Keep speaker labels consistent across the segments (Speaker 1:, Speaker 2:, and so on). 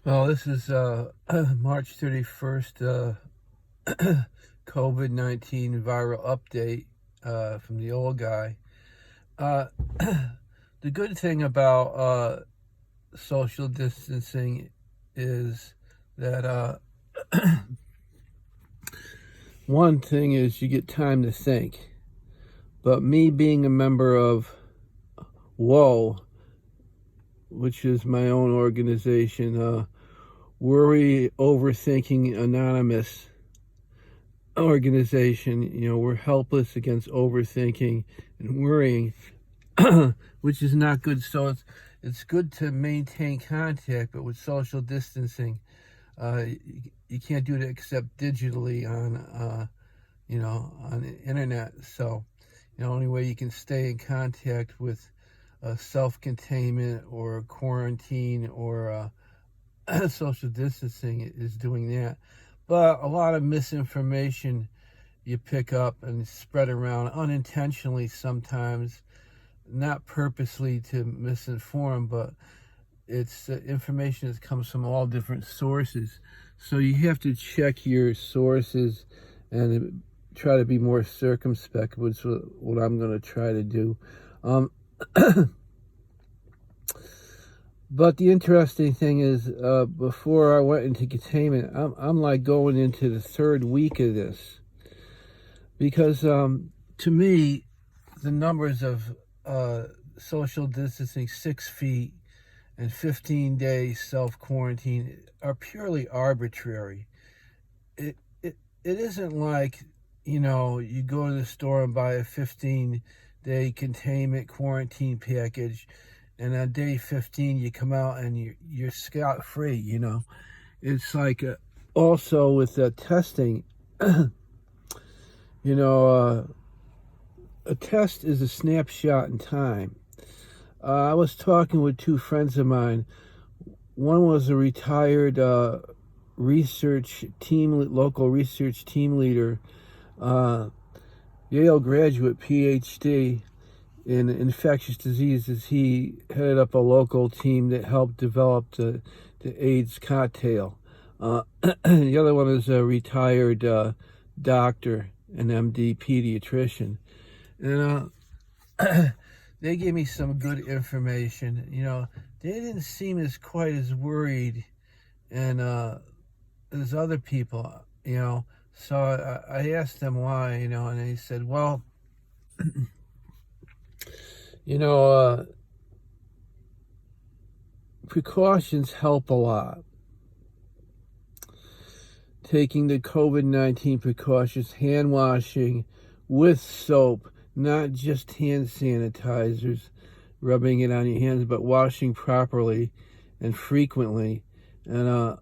Speaker 1: Well, this is March 31st, COVID-19 viral update from the old guy. Uh, the good thing about social distancing is that one thing is you get time to think. But me being a member of WOA, which is my own organization, Worry Overthinking Anonymous organization, we're helpless against overthinking and worrying, which is not good. So it's good to maintain contact, but with social distancing, you can't do it except digitally on the internet. So the only way you can stay in contact with self-containment or quarantine or social distancing is doing that. But a lot of misinformation you pick up and spread around unintentionally sometimes, not purposely to misinform, but it's information that comes from all different sources. So you have to check your sources and try to be more circumspect, which is what I'm going to try to do. But the interesting thing is, before I went into containment, I'm like going into the third week of this. Because to me, the numbers of social distancing, 6 feet and 15 days self-quarantine are purely arbitrary. It isn't like, you go to the store and buy a 15-day containment quarantine package, and on day 15 you come out and you're scot-free. It's like also with testing, a test is a snapshot in time. I was talking with two friends of mine. One was a retired local research team leader, Yale graduate, PhD in infectious diseases. He headed up a local team that helped develop the AIDS cocktail. The other one is a retired doctor, an MD pediatrician. And they gave me some good information. They didn't seem as quite as worried and as other people, So I asked them why, and they said, well, precautions help a lot. Taking the COVID-19 precautions, hand washing with soap, not just hand sanitizers, rubbing it on your hands, but washing properly and frequently. And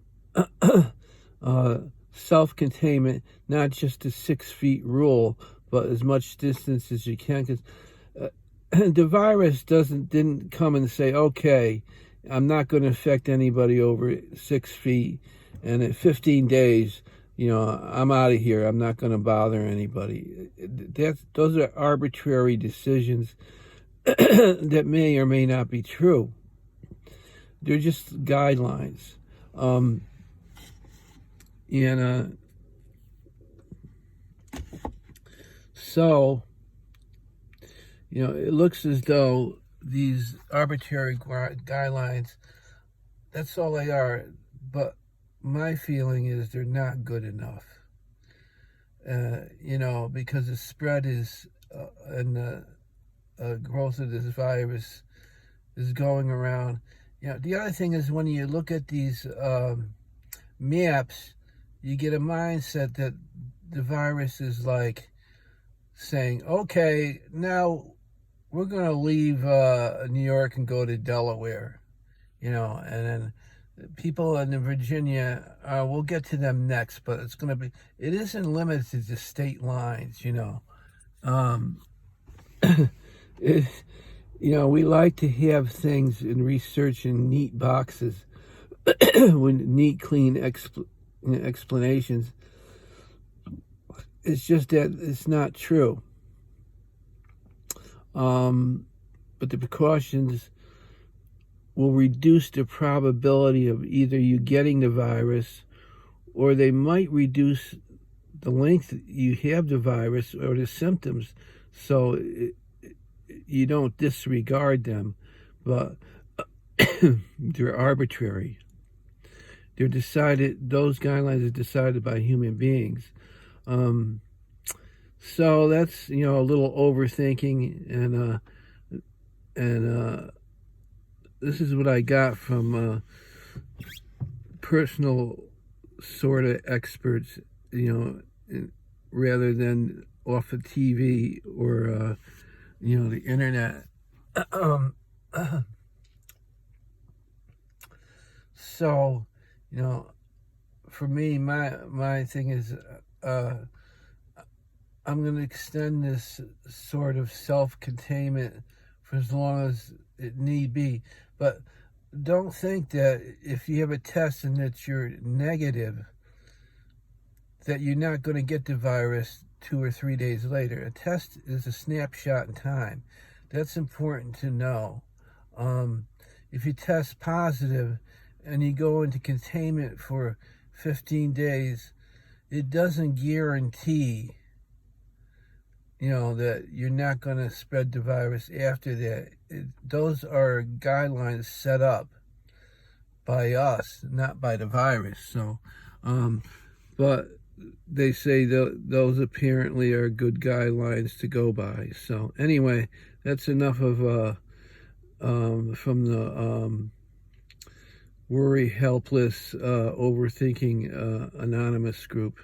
Speaker 1: self-containment, not just a 6 feet rule, but as much distance as you can. Because the virus didn't come and say, okay, I'm not going to affect anybody over 6 feet, and at 15 days, I'm out of here. I'm not going to bother anybody. Those are arbitrary decisions that may or may not be true. They're just guidelines. So, it looks as though these arbitrary guidelines, that's all they are. But my feeling is they're not good enough. Because the spread is, and the growth of this virus is going around. The other thing is when you look at these maps, you get a mindset that the virus is like saying, okay, now we're going to leave New York and go to Delaware, and then people in Virginia, we'll get to them next, but it isn't limited to state lines, we like to have things in research in neat boxes with neat, clean explanations. It's just that it's not true. But the precautions will reduce the probability of either you getting the virus, or they might reduce the length you have the virus or the symptoms, so you don't disregard them. But they're arbitrary. They're decided. Those guidelines are decided by human beings. So that's a little overthinking, and this is what I got from personal sort of experts, rather than off of TV or the internet. So, for me, my thing is, I'm going to extend this sort of self-containment for as long as it need be. But don't think that if you have a test and that you're negative, that you're not going to get the virus 2 or 3 days later. A test is a snapshot in time. That's important to know. If you test positive and you go into containment for 15 days, it doesn't guarantee that you're not going to spread the virus after that. Those are guidelines set up by us, not by the virus. So, but they say those apparently are good guidelines to go by. So anyway, that's enough of from the worry, helpless, overthinking anonymous group.